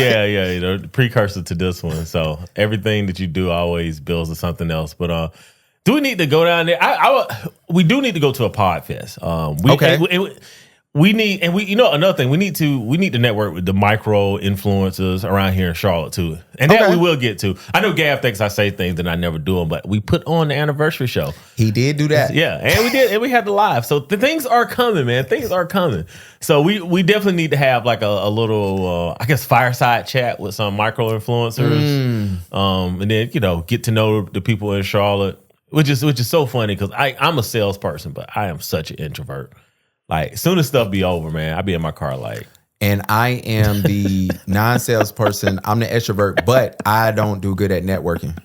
Yeah, the precursor to this one. So everything that you do always builds to something else. But do we need to go down there? We do need to go to a pod fest. We need, and another thing, we need to network with the micro influencers around here in Charlotte too, and that we will get to. I know Gav thinks I say things and I never do them, but we put on the anniversary show. He did do that, yeah, and we did, and we had the live. So the things are coming, man. Things are coming. So we definitely need to have like a little, I guess, fireside chat with some micro influencers, and then get to know the people in Charlotte, which is so funny because I'm a salesperson, but I am such an introvert. Like, as soon as stuff be over, man, I be in my car like. And I am the non-salesperson. I'm the extrovert, but I don't do good at networking.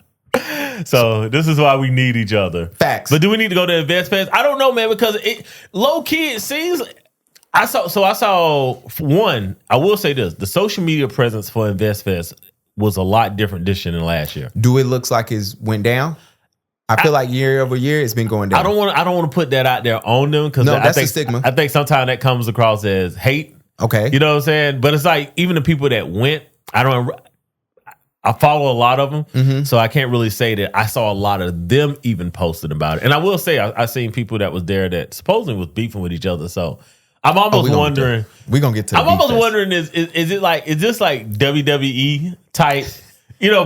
So this is why we need each other. Facts. But do we need to go to InvestFest? I don't know, man, because low key it seems. I saw one. I will say this: the social media presence for InvestFest was a lot different this year than last year. Do it looks like it went down? I feel like year over year it's been going down. I don't want to put that out there on them because that's a stigma. I think sometimes that comes across as hate. Okay, you know what I'm saying? But it's like even the people that went, I follow a lot of them, so I can't really say that I saw a lot of them even posting about it. And I will say I seen people that was there that supposedly was beefing with each other. So I'm almost wondering. We're gonna get to. I'm almost wondering is this like WWE type,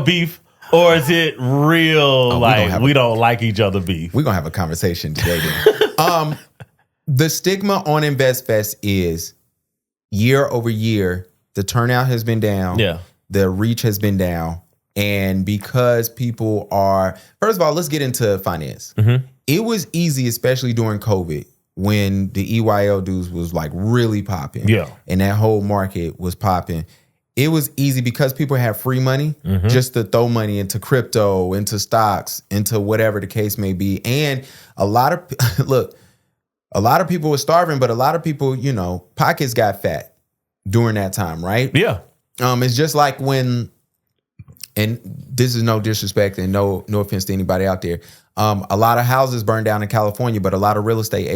beef? Or is it real, we don't like each other beef? We're going to have a conversation today. The stigma on InvestFest is year over year, the turnout has been down. Yeah. The reach has been down. And because people are, first of all, let's get into finance. Mm-hmm. It was easy, especially during COVID, when the EYL dudes was like really popping. Yeah. And that whole market was popping. It was easy because people have free money just to throw money into crypto, into stocks, into whatever the case may be. And a lot of people were starving, but a lot of people, pockets got fat during that time, right? Yeah. It's just like when, and this is no disrespect and no offense to anybody out there. A lot of houses burned down in California, but a lot of real estate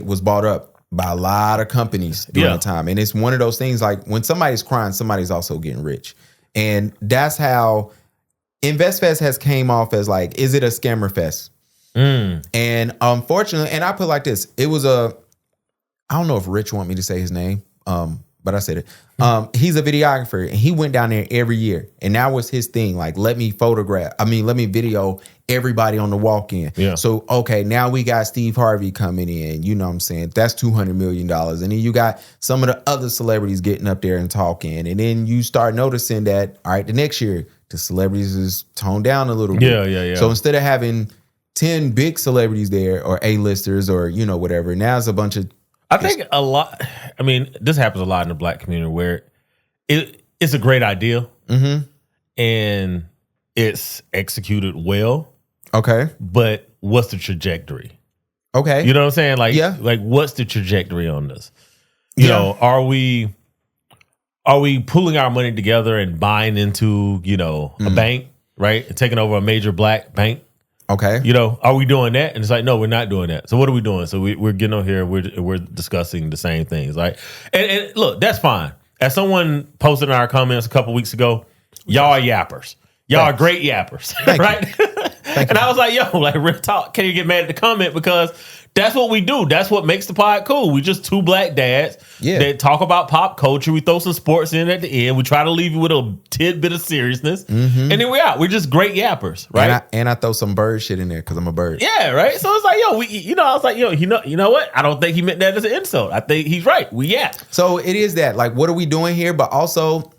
was bought up by a lot of companies during the time. And it's one of those things like when somebody's crying, somebody's also getting rich. And that's how InvestFest has came off as like, is it a scammer fest? And unfortunately, and I put it like this, it was I don't know if Rich want me to say his name, but I said it. He's a videographer and he went down there every year. And that was his thing. Like, let me video everybody on the walk-in. Yeah. So, okay, now we got Steve Harvey coming in. You know what I'm saying? That's $200 million. And then you got some of the other celebrities getting up there and talking. And then you start noticing that, all right, the next year, the celebrities is toned down a little bit. Yeah. So instead of having 10 big celebrities there or A-listers or, whatever, now it's a bunch of... I think a lot, this happens a lot in the black community where it's a great idea and it's executed well. Okay. But what's the trajectory? Okay. You know what I'm saying? Like what's the trajectory on this? You know, are we pulling our money together and buying into, a bank, right? And taking over a major black bank? Okay. Are we doing that? And it's like, no, we're not doing that. So what are we doing? So we're getting on here, we're discussing the same things. Like, and look, that's fine. As someone posted in our comments a couple weeks ago, y'all are yappers. Y'all are great yappers, right? And I was like, real talk. Can you get mad at the comment? Because that's what we do. That's what makes the pod cool. We just two black dads that talk about pop culture. We throw some sports in at the end. We try to leave you with a tidbit of seriousness. And then we're out. We're just great yappers, right? And I throw some bird shit in there because I'm a bird. Yeah, right? So it's like, I was like, you know what? I don't think he meant that as an insult. I think he's right. We yap. So it is that. Like, what are we doing here? But also,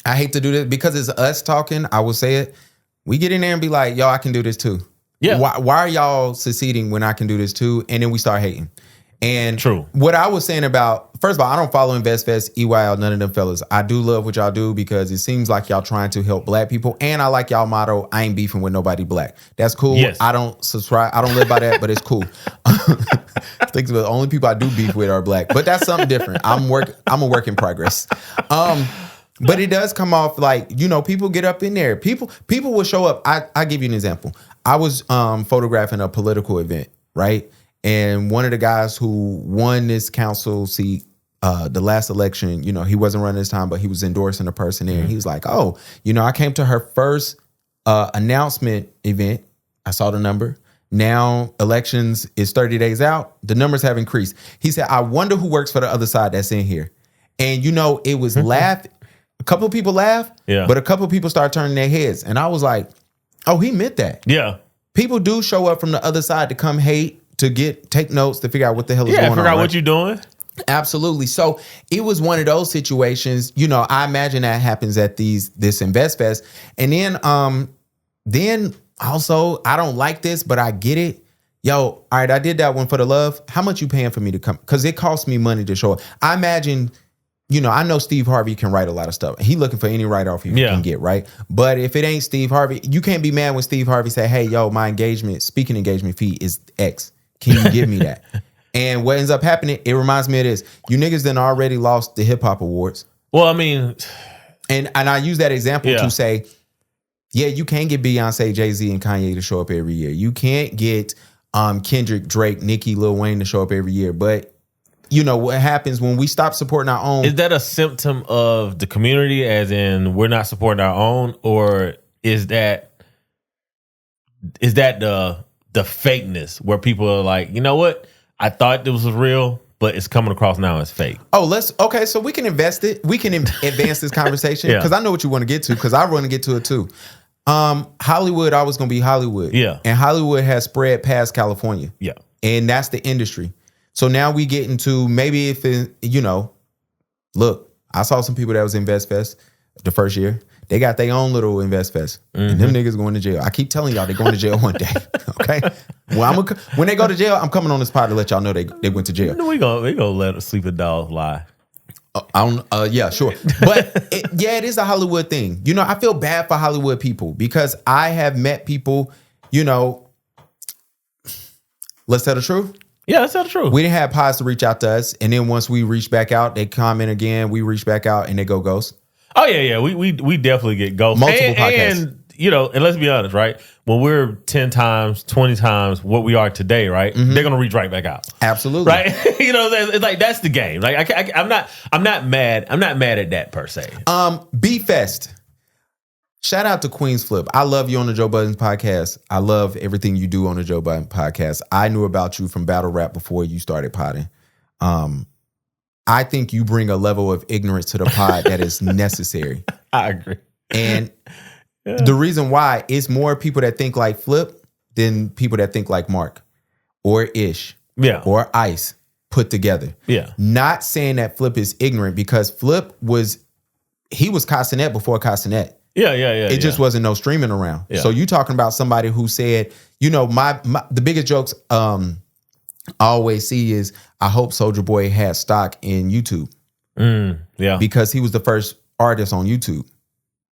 I hate to do this because it's us talking. I will say it. We get in there and be like, I can do this too. Yeah. Why are y'all seceding when I can do this too? And then we start hating. And True. What I was saying about, first of all, I don't follow InvestFest, EYL, none of them fellas. I do love what y'all do because it seems like y'all trying to help black people. And I like y'all motto, I ain't beefing with nobody black. That's cool. Yes. I don't subscribe. I don't live by that, but it's cool. I think the only people I do beef with are black. But that's something different. I'm a work in progress. But it does come off like, people get up in there. People will show up. I give you an example. I was photographing a political event, right? And one of the guys who won this council seat the last election, he wasn't running this time, but he was endorsing a person there. And he was like, oh, I came to her first announcement event. I saw the number. Now elections is 30 days out. The numbers have increased. He said, I wonder who works for the other side that's in here. And, it was laugh. A couple of people laughed, but a couple of people started turning their heads. And I was like, oh, he meant that. Yeah. People do show up from the other side to come hate, to take notes, to figure out what the hell is going on. Figure out what you're doing. Absolutely. So it was one of those situations, I imagine that happens at this InvestFest. And then also, I don't like this, but I get it. Yo, all right, I did that one for the love. How much you paying for me to come? Because it costs me money to show up. I imagine, I know Steve Harvey can write a lot of stuff. He looking for any write-off he can get, right? But if it ain't Steve Harvey, you can't be mad when Steve Harvey say, hey, yo, my speaking engagement fee is X. Can you give me that? And what ends up happening, it reminds me of this. You niggas done already lost the hip hop awards. Well, I mean, and I use that example to say, yeah, you can't get Beyonce, Jay-Z, and Kanye to show up every year. You can't get Kendrick, Drake, Nicki, Lil Wayne to show up every year. But what happens when we stop supporting our own? Is that a symptom of the community, as in we're not supporting our own, or is that the fakeness where people are like, you know what? I thought this was real, but it's coming across now as fake. Oh, so we can invest it. We can advance this conversation because I know what you want to get to, because I want to get to it too. Hollywood always going to be Hollywood. Yeah. And Hollywood has spread past California. Yeah. And that's the industry. So now we get into maybe if, look, I saw some people that was in InvestFest the first year. They got their own little InvestFest. And them niggas going to jail. I keep telling y'all they going to jail one day. Okay? Well, when they go to jail, I'm coming on this pod to let y'all know they went to jail. We gonna let a sleeping dog lie. Yeah, sure. But it is a Hollywood thing. I feel bad for Hollywood people because I have met people, let's tell the truth. Yeah, let's tell the truth. We didn't have pods to reach out to us. And then once we reach back out, they comment again. We reach back out and they go ghost. Oh, yeah. We definitely get ghost. Multiple podcasts. And, and let's be honest, right? When we're 10 times, 20 times what we are today, right? They're going to reach right back out. Absolutely. Right? It's like, that's the game. Like, I'm not mad. I'm not mad at that per se. BeefFest. Shout out to Queen's Flip. I love you on the Joe Budden podcast. I love everything you do on the Joe Budden podcast. I knew about you from battle rap before you started podding. I think you bring a level of ignorance to the pod that is necessary. I agree. And the reason why is more people that think like Flip than people that think like Mark or Ish or Ice put together. Yeah. Not saying that Flip is ignorant, because Flip was Castanet before Castanet. Yeah. It just wasn't no streaming around. Yeah. So you talking about somebody who said, the biggest jokes I always see is, I hope Soulja Boy had stock in YouTube. Yeah. Because he was the first artist on YouTube.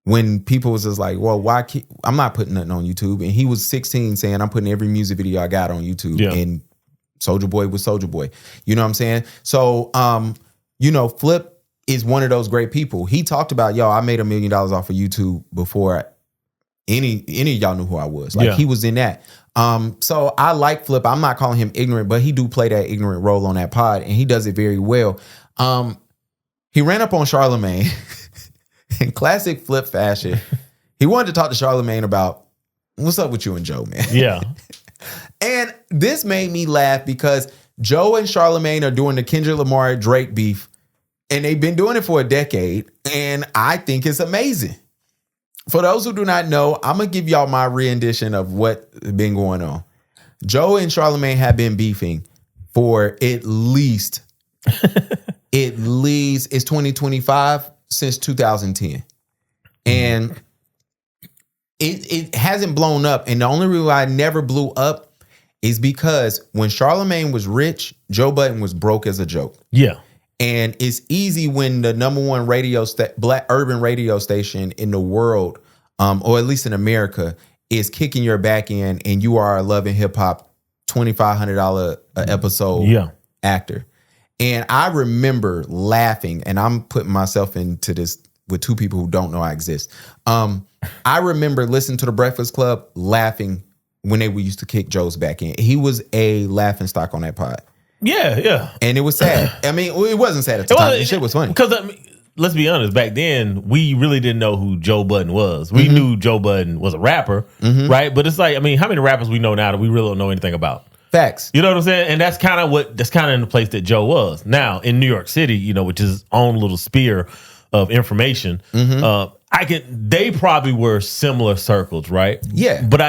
When people was just like, well, why I'm not putting nothing on YouTube. And he was 16 saying, I'm putting every music video I got on YouTube. Yeah. And Soulja Boy was Soulja Boy. You know what I'm saying? So, Flip is one of those great people. He talked about, I made $1 million off of YouTube before any of y'all knew who I was. Like, he was in that. So I like Flip. I'm not calling him ignorant, but he do play that ignorant role on that pod, and he does it very well. He ran up on Charlamagne in classic Flip fashion. He wanted to talk to Charlamagne about, what's up with you and Joe, man? Yeah. And this made me laugh because Joe and Charlamagne are doing the Kendrick Lamar Drake beef, and they've been doing it for a decade, and I think it's amazing. For those who do not know, I'm going to give y'all my rendition of what's been going on. Joe and Charlamagne have been beefing for at least it's 2025, since 2010. And it hasn't blown up. And the only reason why it never blew up is because when Charlamagne was rich, Joe Budden was broke as a joke. Yeah. And it's easy when the number one black urban radio station in the world, or at least in America, is kicking your back in, and you are a Love and Hip Hop $2,500 episode actor. And I remember laughing, and I'm putting myself into this with two people who don't know I exist. I remember listening to The Breakfast Club laughing when they used to kick Joe's back in. He was a laughing stock on that pod. Yeah. And it was sad. I mean, it wasn't sad at the time. The shit was funny. Because let's be honest, back then we really didn't know who Joe Budden was. We knew Joe Budden was a rapper, right? But it's like, I mean, how many rappers we know now that we really don't know anything about? Facts. You know what I'm saying? And that's kind of in the place that Joe was. Now in New York City, you know, which is its own little sphere of information, they probably were similar circles, right? Yeah. But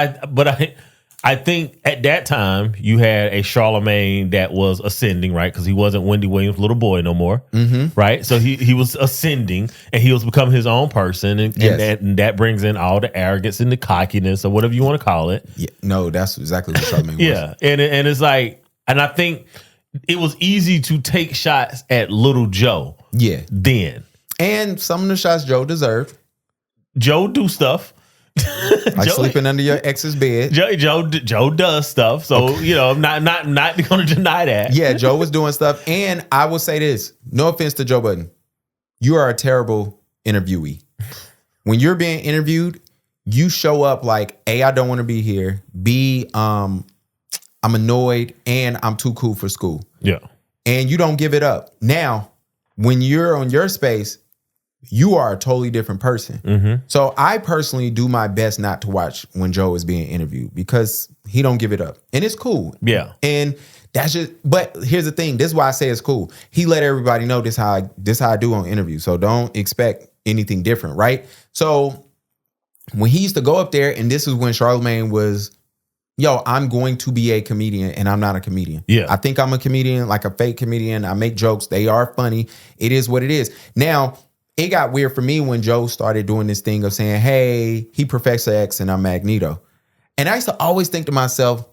I think at that time you had a Charlamagne that was ascending, right? Because he wasn't Wendy Williams' little boy no more, right? So he was ascending and he was becoming his own person, and that brings in all the arrogance and the cockiness or whatever you want to call it. Yeah, no, that's exactly what Charlamagne was. Yeah, and it's like, and I think it was easy to take shots at little Joe. Yeah, then, and some of the shots Joe deserved. Joe do stuff. Like Joe, sleeping under your ex's bed. Joe does stuff, so you know I'm not going to deny that. Yeah, Joe was doing stuff, and I will say this: no offense to Joe Budden, you are a terrible interviewee. When you're being interviewed, you show up like, A, I don't want to be here. B, I'm annoyed, and I'm too cool for school. Yeah, and you don't give it up. Now, when you're on your space, you are a totally different person. So I personally do my best not to watch when Joe is being interviewed because he don't give it up. And it's cool. Yeah. And that's just, but here's the thing. This is why I say it's cool. He let everybody know this how I do on interviews. So don't expect anything different, right? So when he used to go up there, and this is when Charlamagne was, yo, I'm going to be a comedian and I'm not a comedian. Yeah. I think I'm a comedian, like a fake comedian. I make jokes. They are funny. It is what it is. Now, it got weird for me when Joe started doing this thing of saying, hey, he Professor X and I'm Magneto. And I used to always think to myself,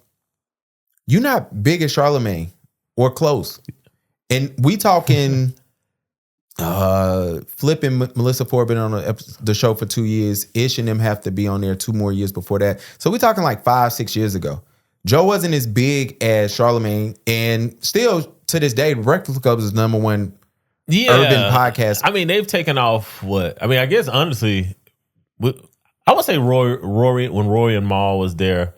you're not big as Charlamagne or close. And we talking flipping Melissa Ford been on the show for 2 years. Ish and them have to be on there 2 more years before that. So we're talking like 5-6 years ago. Joe wasn't as big as Charlamagne. And still to this day, Breakfast Club is #1 urban podcast. I mean, they've taken off what? I mean, I guess honestly, I would say Rory when Rory and Mal was there,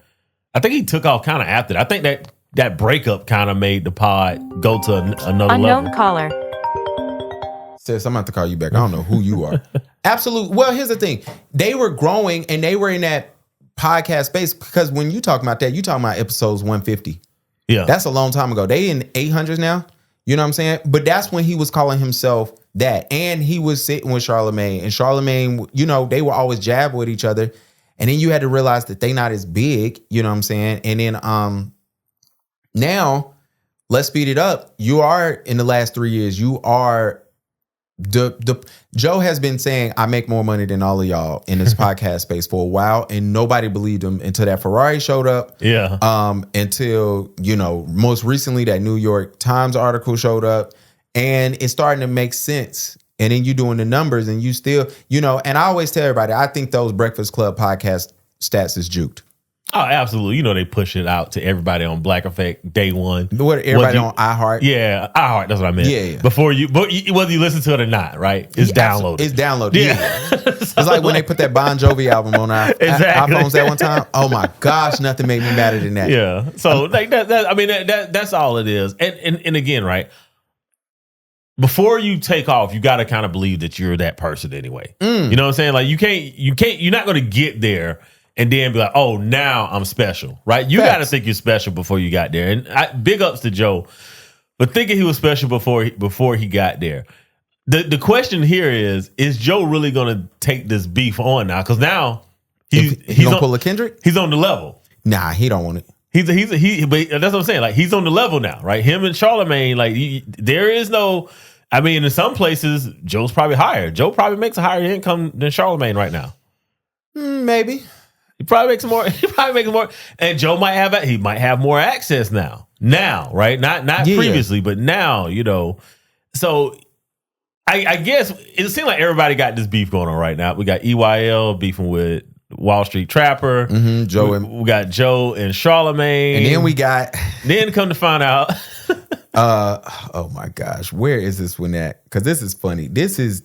I think he took off kind of after that. I think that breakup kind of made the pod go to another unknown level. Caller. Sis, I'm about to call you back. I don't know who you are. Absolutely. Well, here's the thing. They were growing and they were in that podcast space because when you talk about that, you talking about episodes 150. Yeah. That's a long time ago. They in 800s now. You know what I'm saying? But that's when he was calling himself that. And he was sitting with Charlamagne. And Charlamagne, you know, they were always jab with each other. And then you had to realize that they not as big. You know what I'm saying? And then now, let's speed it up. You are, in the last 3 years, you are... Joe has been saying, I make more money than all of y'all in this podcast space for a while. And nobody believed him until that Ferrari showed up. Yeah. Until, you know, most recently that New York Times article showed up. And it's starting to make sense. And then you doing the numbers and you still, you know, and I always tell everybody, I think those Breakfast Club podcast stats is juked. Oh, absolutely. You know, they push it out to everybody on Black Effect day one. Everybody on iHeart. Yeah, iHeart. That's what I meant. Yeah. Before whether you listen to it or not, right? It's downloaded. It's downloaded. Yeah. It's like when they put that Bon Jovi album on our iPhones that one time. Oh my gosh, nothing made me madder than that. Yeah. So like that I mean that's all it is. And again, right? Before you take off, you got to kind of believe that you're that person anyway. You know what I'm saying? Like you can't you're not going to get there and then be like, oh, now I'm special, right? You got to think you're special before you got there. And big ups to Joe, but thinking he was special before he got there. The question here is Joe really going to take this beef on now? Because now he's going to pull a Kendrick? He's on the level. Nah, he don't want it. But that's what I'm saying. Like he's on the level now, right? Him and Charlamagne, like there is no. I mean, in some places, Joe's probably higher. Joe probably makes a higher income than Charlamagne right now. Maybe. He probably makes more. And Joe might have more access now. Now, right? Not previously, but now, you know. So I guess it seems like everybody got this beef going on right now. We got EYL beefing with Wall Street Trapper. We got Joe and Charlamagne. And then we got... Then come to find out... oh my gosh, where is this one at? Because this is funny. This is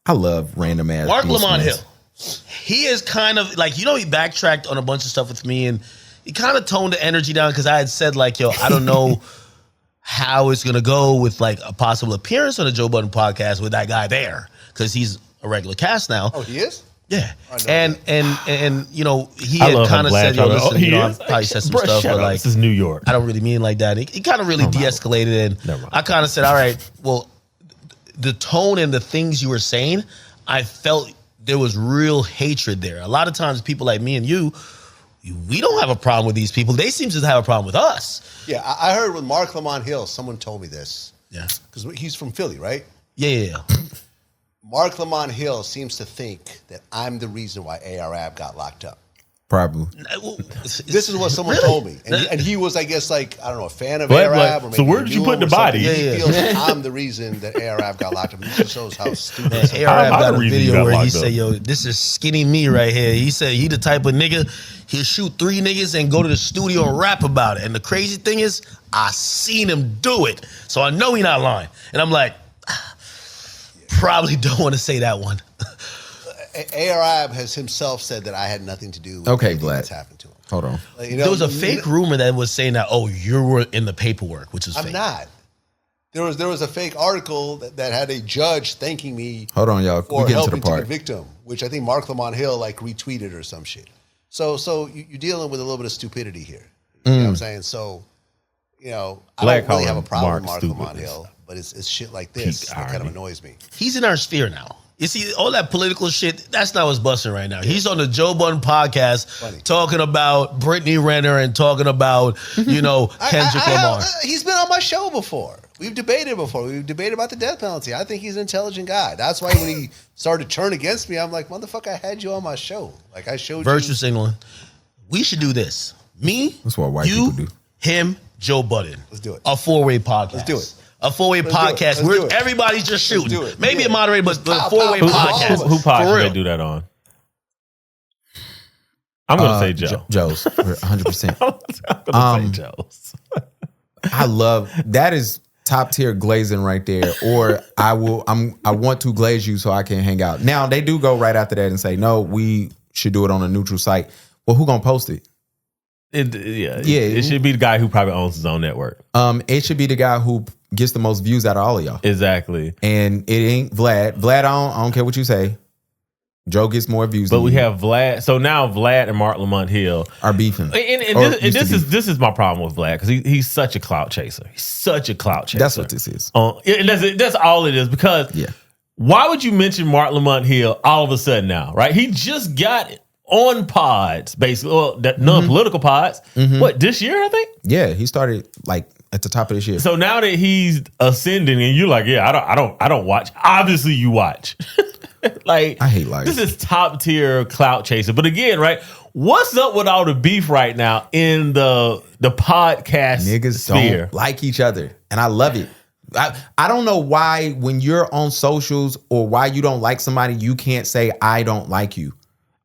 I love random ass. Marc Lamont Hill. He is kind of like, you know, he backtracked on a bunch of stuff with me and he kind of toned the energy down because I had said like, yo, I don't know how it's gonna go with like a possible appearance on the Joe Budden podcast with that guy there, because he's a regular cast now. Oh, he is? Yeah, I know and you know, he I had love kind of him, Vlad. said, "Yo, He listen, you know, I is? probably said some Bruh, stuff, shut but up. like, This is New York. I don't really mean like that." He kind of really de-escalated, and Never mind. I kind of said, "All right, well, the tone and the things you were saying, I felt there was real hatred there. A lot of times, people like me and you, we don't have a problem with these people. They seem to have a problem with us." Yeah, I heard with Marc Lamont Hill, someone told me this. Yeah, Because he's from Philly, right? yeah. Marc Lamont Hill seems to think that I'm the reason why ARAB got locked up. Probably. This is what someone told me. And he was, I guess, like, I don't know, a fan of But- ARAB. Or maybe so where did you knew put him the or something. body? He Yeah. feels that I'm the reason that ARAB got locked up. It just shows how stupid. Man, some- ARAB I'm got the a reason you video got where he locked up. said, "Yo, this is skinny me right here." He said he the type of nigga, he'll shoot 3 niggas and go to the studio and rap about it. And the crazy thing is, I seen him do it. So I know he not lying. And I'm like, probably don't want to say that one. ARAB has himself said that I had nothing to do with Okay, anything Vlad. that's happened to him. Hold on. Like, you know, There was a fake rumor that was saying that, oh, you were in the paperwork, which is I'm fake. not. There was a fake article that had a judge thanking me Hold on, y'all. for We getting to the helping to part. convict him, which I think Marc Lamont Hill like retweeted or some shit. So you're dealing with a little bit of stupidity here. You know what I'm saying? So, you know, I Black don't really have collar a problem with Mark Marc Lamont stupidness. Hill, but it's shit like this Peak that kind of irony. annoys me. He's in our sphere now. You see, all that political shit, that's not what's busting right now. He's on the Joe Budden podcast Funny. talking about Brittany Renner and talking about, you know, Kendrick Lamar. He's been on my show before. We've debated before. We've debated about the death penalty. I think he's an intelligent guy. That's why when he started to turn against me, I'm like, motherfucker, I had you on my show. Like I showed Virtue you. signaling. We should do this. Me, That's what white you, people do. him, Joe Budden. Let's do it. A 4-way podcast. Let's do it. A 4-way Let's do it. podcast Let's where do it. everybody's just shooting. do it. Maybe Yeah. a moderator, but Just a pow, 4-way pow, pow. podcast. Who pod For should real. they do that on? I'm gonna say Joe. Joe's. 100%. I'm gonna say Joe's. I love that is top tier glazing right there. Or I want to glaze you so I can hang out. Now they do go right after that and say, no, we should do it on a neutral site. Well, who gonna post it? It should be the guy who probably owns his own network. It should be the guy who gets the most views out of all of y'all. Exactly. And it ain't Vlad. Vlad, I don't care what you say. Joe gets more views. But than we you. have Vlad. So now Vlad and Marc Lamont Hill are beefing. And Or this, used to be. this is my problem with Vlad because he's such a clout chaser. He's such a clout chaser. That's what this is. And that's all it is. Because why would you mention Marc Lamont Hill all of a sudden now? Right? He just got on pods, basically, well, non-political pods. What, this year? I think. Yeah, he started like at the top of this year. So now that he's ascending, and you're like, yeah, I don't watch. Obviously, you watch. Like, I hate life. This is top tier clout chaser. But again, right? What's up with all the beef right now in the podcast Niggas sphere? don't like each other, and I love it. I don't know why when you're on socials or why you don't like somebody, you can't say I don't like you.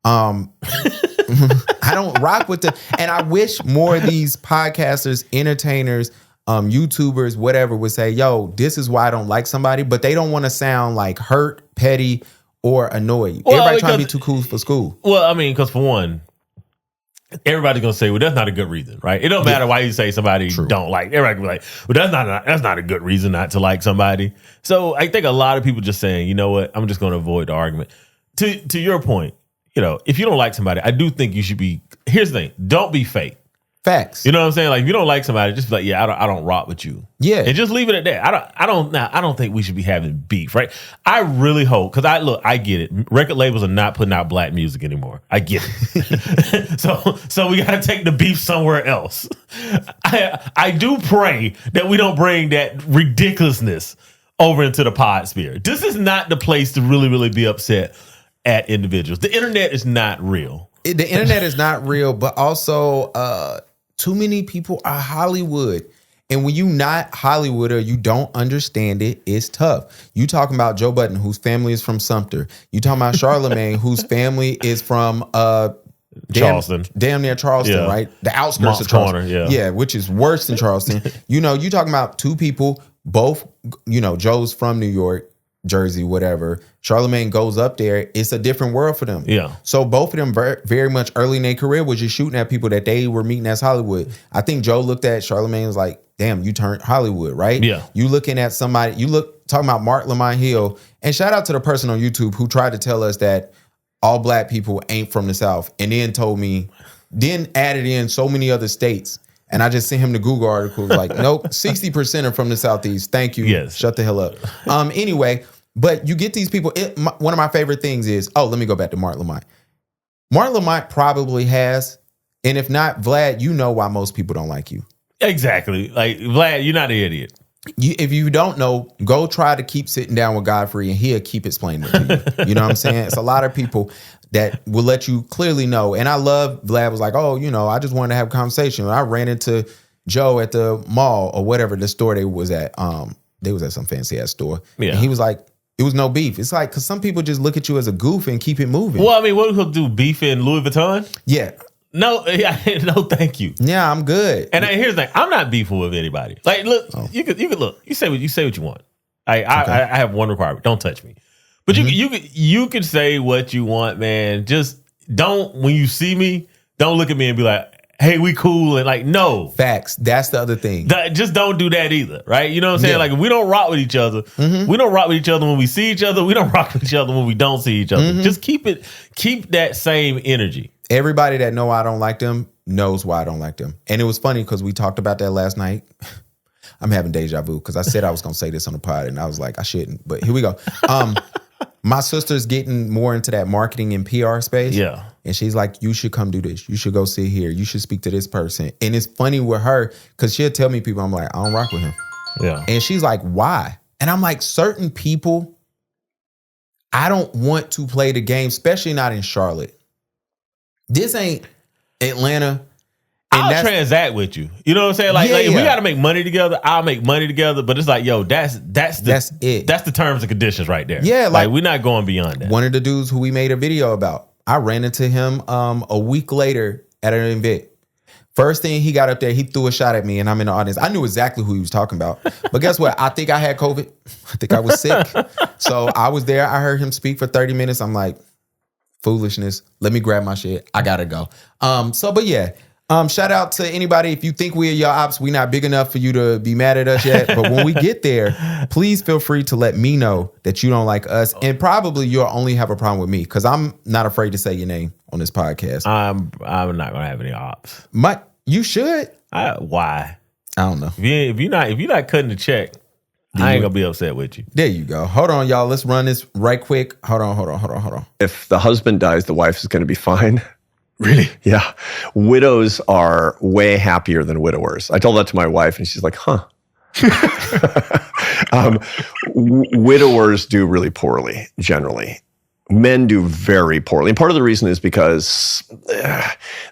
I don't rock with the, and I wish more of these podcasters, entertainers, YouTubers, whatever, would say, yo, this is why I don't like somebody, but they don't want to sound like hurt, petty, or annoyed. Well, Everybody trying to be because- too cool for school. Well, I mean, because for one, everybody's gonna say, well, that's not a good reason, right? It don't matter why you say somebody you don't like. Everybody can be like, well, that's not a good reason not to like somebody. So I think a lot of people just saying, you know what, I'm just gonna avoid the argument. To your point, you know, if you don't like somebody, I do think you should be. Here's the thing: don't be fake. Facts. You know what I'm saying? Like, if you don't like somebody, just be like, yeah, I don't rock with you. Yeah. And just leave it at that. I don't think we should be having beef, right? I really hope, because I get it. Record labels are not putting out black music anymore. I get it. so we got to take the beef somewhere else. I do pray that we don't bring that ridiculousness over into the pod sphere. This is not the place to really, really be upset at individuals. The internet is not real. The internet is not real, but also too many people are Hollywood. And when you not Hollywood or you don't understand it, it's tough. You talking about Joe Budden, whose family is from Sumter. You talking about Charlamagne, whose family is from Charleston. damn near Charleston, Yeah. right? The outskirts Moncks of Charleston. Corner, yeah. which is worse than Charleston. You know, you talking about two people, both, you know, Joe's from New York. Jersey, whatever. Charlamagne goes up there. It's a different world for them. Yeah. So both of them very much early in their career was just shooting at people that they were meeting as Hollywood. I think Joe looked at Charlamagne and was like, damn, you turned Hollywood, right? Yeah. You looking at somebody, talking about Marc Lamont Hill, and shout out to the person on YouTube who tried to tell us that all black people ain't from the South, and then added in so many other states. And I just sent him the Google article like, nope, 60% are from the Southeast. Thank you. Yes. Shut the hell up. Anyway, but you get these people. One of my favorite things is, let me go back to Marc Lamont. Marc Lamont probably has, and if not, Vlad, you know why most people don't like you. Exactly. Like, Vlad, you're not an idiot. If you don't know, go try to keep sitting down with Godfrey and he'll keep explaining it to you. You know what I'm saying? It's a lot of people that will let you clearly know. And I love Vlad was like, I just wanted to have a conversation. I ran into Joe at the mall or whatever, the store they was at. They was at some fancy ass store. Yeah. And he was like, it was no beef. It's like, because some people just look at you as a goof and keep it moving. Well, I mean, what he'll do, beef in Louis Vuitton? Yeah. No, no, thank you. Yeah, I'm good. And here's the thing: I'm not beefing with anybody. Like, look, you could look. You say what you want. I have one requirement: don't touch me. But you could say what you want, man. Just don't, when you see me, don't look at me and be like, "Hey, we cool," and like, no. Facts. That's the other thing. Just don't do that either, right? You know what I'm saying? Yeah. Like, if we don't rock with each other, we don't rock with each other when we see each other. We don't rock with each other when we don't see each other. Just keep that same energy. Everybody that know I don't like them knows why I don't like them. And it was funny because we talked about that last night. I'm having deja vu because I said I was going to say this on the pod and I was like, I shouldn't. But here we go. My sister's getting more into that marketing and PR space. Yeah. And she's like, you should come do this. You should go sit here. You should speak to this person. And it's funny with her because she'll tell me people, I'm like, I don't rock with him. Yeah. And she's like, why? And I'm like, certain people, I don't want to play the game, especially not in Charlotte. This ain't Atlanta. I'll transact with you. You know what I'm saying? Like if we got to make money together, I'll make money together. But it's like, yo, that's it. That's the terms and conditions right there. Yeah, like we're not going beyond that. One of the dudes who we made a video about, I ran into him a week later at an event. First thing he got up there, he threw a shot at me, and I'm in the audience. I knew exactly who he was talking about. But guess what? I think I had COVID. I think I was sick. So I was there. I heard him speak for 30 minutes. I'm like, foolishness. Let me grab my shit. I gotta go. But yeah. Shout out to anybody. If you think we're your ops, we're not big enough for you to be mad at us yet. But when we get there, please feel free to let me know that you don't like us. And probably you'll only have a problem with me because I'm not afraid to say your name on this podcast. I'm not gonna have any ops. You should. Why? I don't know. If you're not cutting the check, I ain't gonna be upset with you. There you go. Hold on, y'all. Let's run this right quick. Hold on. If the husband dies, the wife is going to be fine. Really? Yeah. Widows are way happier than widowers. I told that to my wife, and she's like, huh. Widowers do really poorly, generally. Men do very poorly. And part of the reason is because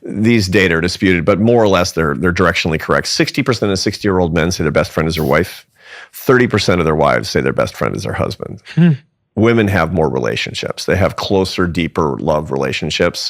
these data are disputed, but more or less they're directionally correct. 60% of 60-year-old men say their best friend is their wife. 30% of their wives say their best friend is their husband. Women have more relationships. They have closer, deeper love relationships.